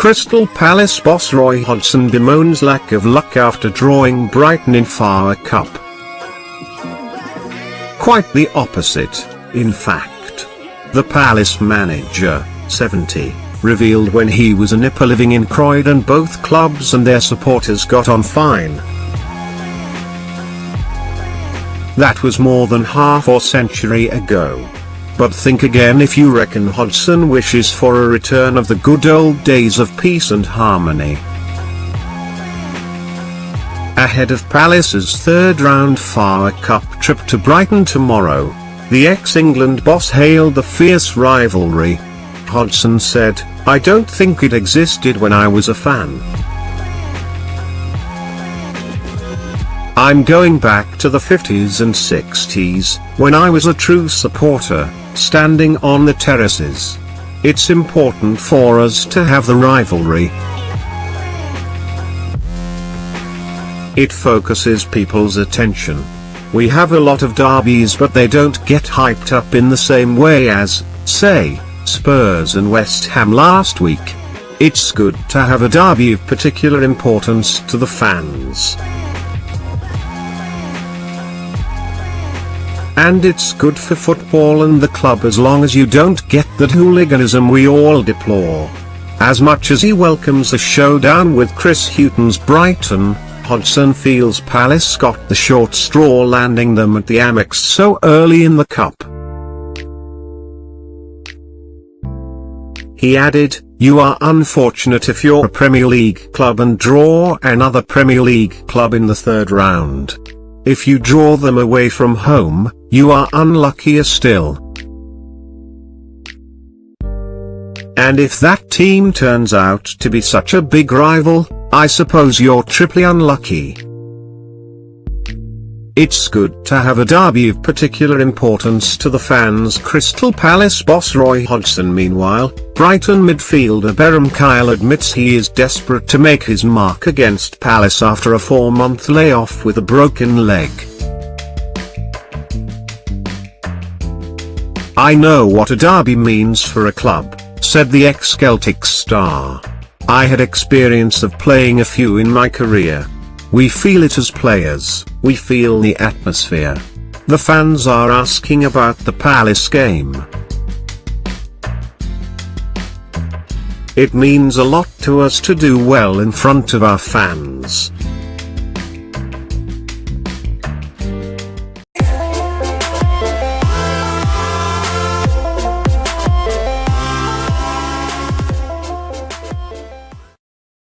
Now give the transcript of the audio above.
Crystal Palace boss Roy Hodgson bemoans lack of luck after drawing Brighton in FA Cup. Quite the opposite, in fact. The Palace manager, 70, revealed when he was a nipper living in Croydon both clubs and their supporters got on fine. That was more than half a century ago. But think again if you reckon Hodgson wishes for a return of the good old days of peace and harmony. Ahead of Palace's third-round FA Cup trip to Brighton tomorrow, the ex-England boss hailed the fierce rivalry. Hodgson said, "I don't think it existed when I was a fan. I'm going back to the 50s and 60s, when I was a true supporter, standing on the terraces. It's important for us to have the rivalry. It focuses people's attention. We have a lot of derbies but they don't get hyped up in the same way as, say, Spurs and West Ham last week. It's good to have a derby of particular importance to the fans. And it's good for football and the club as long as you don't get that hooliganism we all deplore." As much as he welcomes a showdown with Chris Hughton's Brighton, Hodgson feels Palace got the short straw landing them at the Amex so early in the cup. He added, "You are unfortunate if you're a Premier League club and draw another Premier League club in the third round. If you draw them away from home, you are unluckier still. And if that team turns out to be such a big rival, I suppose you're triply unlucky. It's good to have a derby of particular importance to the fans." Crystal Palace boss Roy Hodgson. Meanwhile, Brighton midfielder Beram Kyle admits he is desperate to make his mark against Palace after a 4-month layoff with a broken leg. "I know what a derby means for a club," said the ex-Celtic star. "I had experience of playing a few in my career. We feel it as players, we feel the atmosphere. The fans are asking about the Palace game. It means a lot to us to do well in front of our fans.